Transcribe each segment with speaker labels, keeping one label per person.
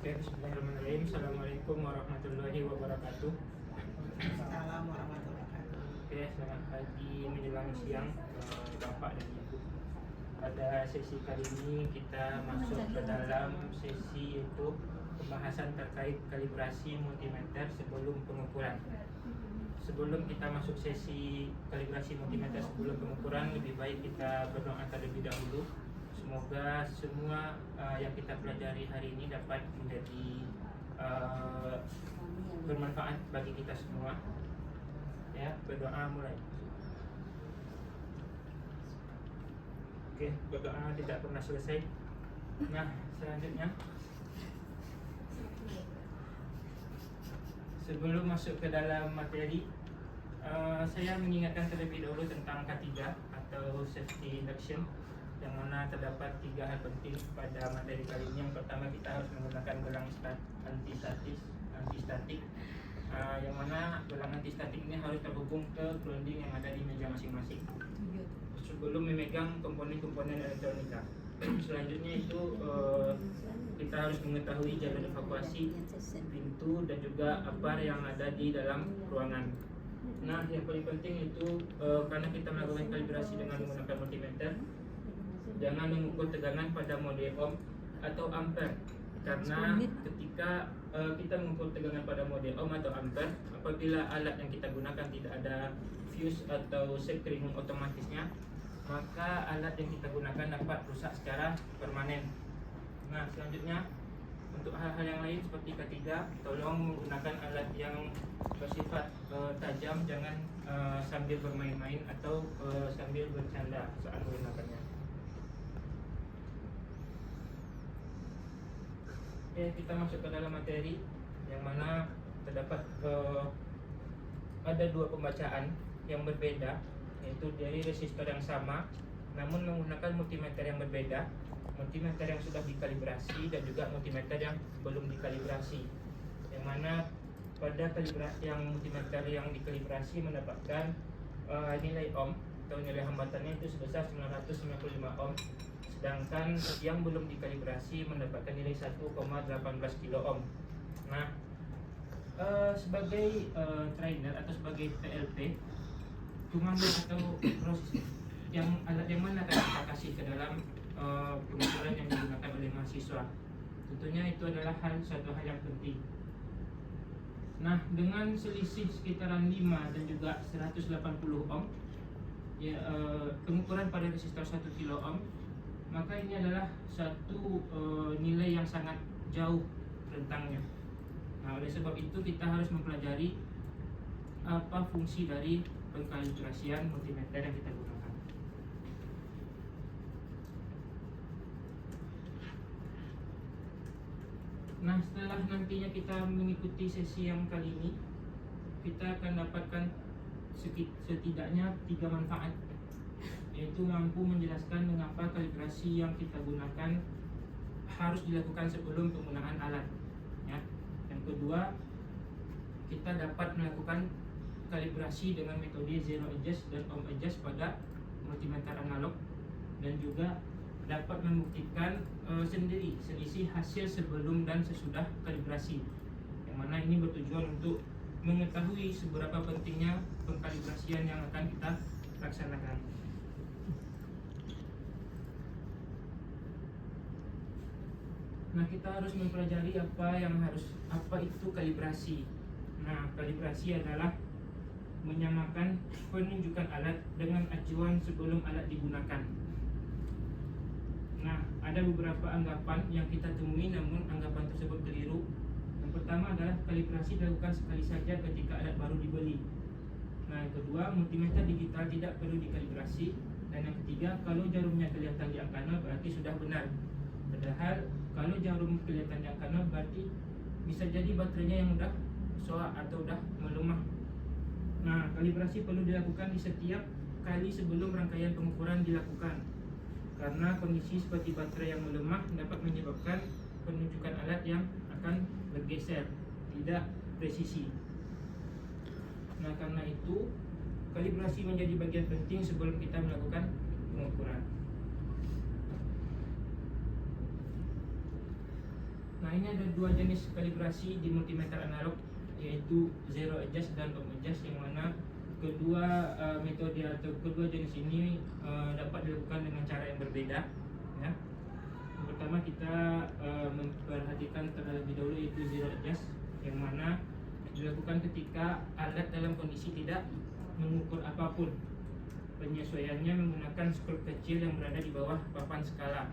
Speaker 1: Oke, bismillahirrahmanirrahim. Assalamualaikum warahmatullahi wabarakatuh.
Speaker 2: Assalamualaikum warahmatullahi wabarakatuh.
Speaker 1: Oke, selamat pagi menjelang siang Bapak dan Ibu. Pada sesi kali ini kita masuk ke dalam sesi itu pembahasan terkait kalibrasi multimeter sebelum pengukuran. Sebelum kita masuk sesi kalibrasi multimeter sebelum pengukuran, lebih baik kita berdoa terlebih dahulu. Semoga semua yang kita pelajari hari ini dapat menjadi bermanfaat bagi kita semua. Ya, berdoa mulai. Oke, berdoa tidak pernah selesai. Nah, selanjutnya sebelum masuk ke dalam materi, saya mengingatkan terlebih dahulu tentang K3 atau safety induction, yang mana terdapat 3 hal penting pada materi kali ini. Yang pertama, kita harus menggunakan gelang anti-statik, yang mana gelang anti-statik ini harus terhubung ke grounding yang ada di meja masing-masing sebelum memegang komponen-komponen elektronika. Selanjutnya itu kita harus mengetahui jalur evakuasi, pintu, dan juga apa yang ada di dalam ruangan. Nah, yang paling penting itu karena kita melakukan kalibrasi dengan menggunakan multimeter, jangan mengukur tegangan pada mode ohm atau ampere, karena ketika kita mengukur tegangan pada mode ohm atau ampere, apabila alat yang kita gunakan tidak ada fuse atau sekring otomatisnya, maka alat yang kita gunakan dapat rusak secara permanen. Nah, selanjutnya untuk hal-hal yang lain seperti K3, tolong menggunakan alat yang bersifat tajam, jangan sambil bermain-main atau sambil bercanda saat menggunakannya. Oke, kita masuk ke dalam materi, yang mana terdapat ada 2 pembacaan yang berbeda, yaitu dari resistor yang sama namun menggunakan multimeter yang berbeda, multimeter yang sudah dikalibrasi dan juga multimeter yang belum dikalibrasi, yang mana pada multimeter yang dikalibrasi mendapatkan nilai ohm atau nilai hambatannya itu sebesar 995 ohm, sedangkan yang belum dikalibrasi mendapatkan nilai 1,18 kilo ohm. Nah, sebagai trainer atau sebagai PLP, turnamen atau proses alat yang mana akan kita kasih ke dalam pengukuran yang digunakan oleh mahasiswa, tentunya itu adalah suatu hal yang penting. Nah, dengan selisih sekitaran 5 dan juga 180 ohm ya, pengukuran pada resistor 1 kilo ohm, maka ini adalah satu nilai yang sangat jauh rentangnya. Nah, oleh sebab itu kita harus mempelajari apa fungsi dari pengkalibrasian multimeter yang kita gunakan. Nah, setelah nantinya kita mengikuti sesi yang kali ini, kita akan dapatkan setidaknya 3 manfaat, yaitu mampu menjelaskan mengapa kalibrasi yang kita gunakan harus dilakukan sebelum penggunaan alat. Ya. Yang kedua, kita dapat melakukan kalibrasi dengan metode zero adjust dan ohm adjust pada multimeter analog, dan juga dapat membuktikan sendiri selisih hasil sebelum dan sesudah kalibrasi, yang mana ini bertujuan untuk mengetahui seberapa pentingnya pengkalibrasian yang akan kita laksanakan. Nah, kita harus mempelajari apa itu kalibrasi. Nah, kalibrasi adalah menyamakan penunjukan alat dengan acuan sebelum alat digunakan. Nah, ada beberapa anggapan yang kita temui, namun anggapan tersebut keliru. Yang pertama adalah kalibrasi dilakukan sekali saja ketika alat baru dibeli. Nah, yang kedua, multimeter digital tidak perlu dikalibrasi. Dan yang ketiga, kalau jarumnya kelihatan di angka 0 berarti sudah benar. Padahal kalau jarum kelihatan di angka 0 berarti bisa jadi baterainya yang sudah soak atau sudah melemah. Nah, kalibrasi perlu dilakukan di setiap kali sebelum rangkaian pengukuran dilakukan, karena kondisi seperti baterai yang melemah dapat menyebabkan penunjukan alat yang akan bergeser, tidak presisi. Nah, karena itu kalibrasi menjadi bagian penting sebelum kita melakukan pengukuran. Nah, ini ada dua jenis kalibrasi di multimeter analog, yaitu zero adjust dan ohm adjust, yang mana kedua metode atau kedua jenis ini dapat dilakukan dengan cara yang berbeda, ya. Yang pertama kita memperhatikan terlebih dahulu yaitu zero adjust, yang mana dilakukan ketika alat dalam kondisi tidak mengukur apapun. Penyesuaiannya menggunakan skrup kecil yang berada di bawah papan skala.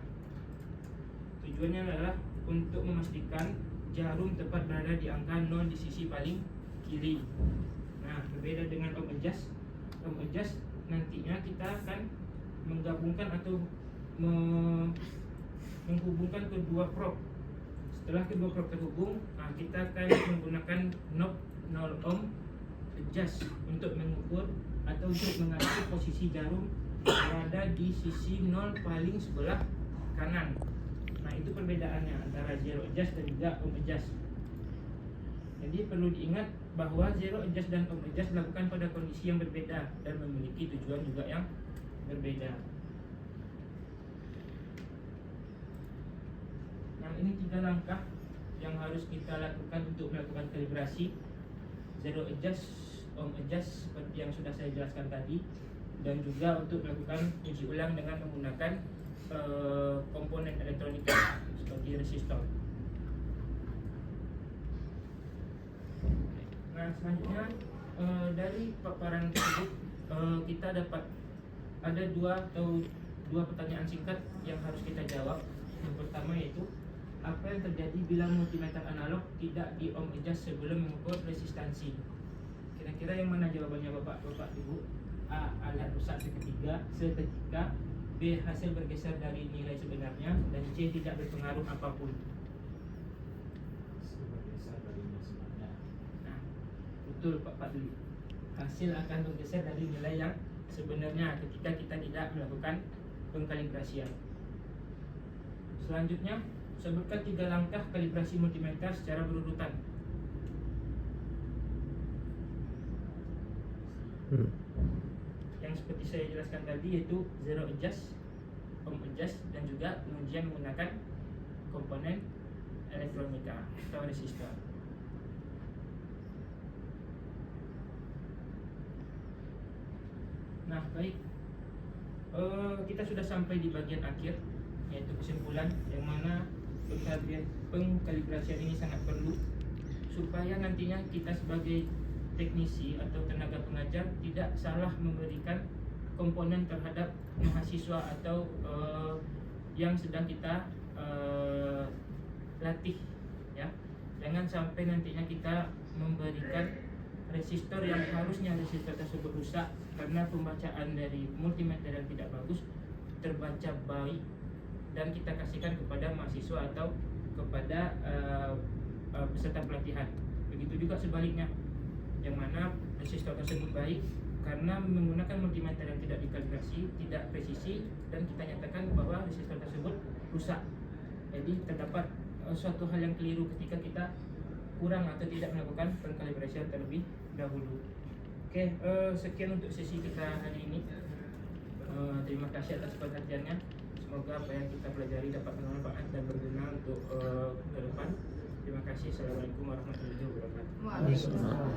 Speaker 1: Tujuannya adalah untuk memastikan jarum tepat berada di angka 0 di sisi paling kiri. Nah, berbeda dengan ohm adjust. Ohm adjust nantinya kita akan menggabungkan atau menghubungkan kedua probe. Setelah kedua probe terhubung, nah, kita akan menggunakan knob 0 ohm adjust untuk mengukur atau untuk mengatur posisi jarum berada di sisi 0 paling sebelah kanan. Nah, itu perbedaannya antara zero adjust dan juga ohm adjust. Jadi perlu diingat bahwa zero adjust dan ohm adjust dilakukan pada kondisi yang berbeda dan memiliki tujuan juga yang berbeda. Nah, ini 3 langkah yang harus kita lakukan untuk melakukan kalibrasi zero adjust, ohm adjust seperti yang sudah saya jelaskan tadi, dan juga untuk melakukan uji ulang dengan menggunakan komponen elektronika seperti resistor. Nah, selanjutnya dari paparan tersebut kita dapat ada dua pertanyaan singkat yang harus kita jawab. Yang pertama yaitu, apa yang terjadi bila multimeter analog tidak di ohm adjust sebelum mengukur resistansi? Kira-kira yang mana jawabannya Bapak Ibu? A. Alat rusak seketika. B. Hasil bergeser dari nilai sebenarnya. Dan C. Tidak berpengaruh apapun.
Speaker 3: Bergeser dari nilai sebenarnya.
Speaker 1: Nah, betul Pak Fadli. Hasil akan bergeser dari nilai yang sebenarnya ketika kita tidak melakukan pengkalibrasian. Selanjutnya, sebutkan 3 langkah kalibrasi multimeter secara berurutan. Yang seperti saya jelaskan tadi, yaitu zero adjust, ohm adjust, dan juga pengujian menggunakan komponen elektronika atau resistor. Nah, baik, kita sudah sampai di bagian akhir, yaitu kesimpulan, yang mana pengkalibrasian ini sangat perlu supaya nantinya kita sebagai teknisi atau tenaga pengajar tidak salah memberikan komponen terhadap mahasiswa atau yang sedang kita latih, ya. Jangan sampai nantinya kita memberikan resistor yang harusnya resistor tersebut rusak karena pembacaan dari multimeter yang tidak bagus, terbaca baik, dan kita kasihkan kepada mahasiswa atau kepada peserta pelatihan. Begitu juga sebaliknya, yang mana resistor tersebut baik karena menggunakan multimeter yang tidak dikalibrasi, tidak presisi, dan kita nyatakan bahwa resistor tersebut rusak. Jadi terdapat suatu hal yang keliru ketika kita kurang atau tidak melakukan pengkalibrasian terlebih dahulu. Oke, sekian untuk sesi kita hari ini. Terima kasih atas perhatiannya. Semoga apa yang kita pelajari dapat bermanfaat dan berguna untuk ke depan. Terima kasih. Assalamualaikum warahmatullahi wabarakatuh.
Speaker 2: Waalaikumsalam.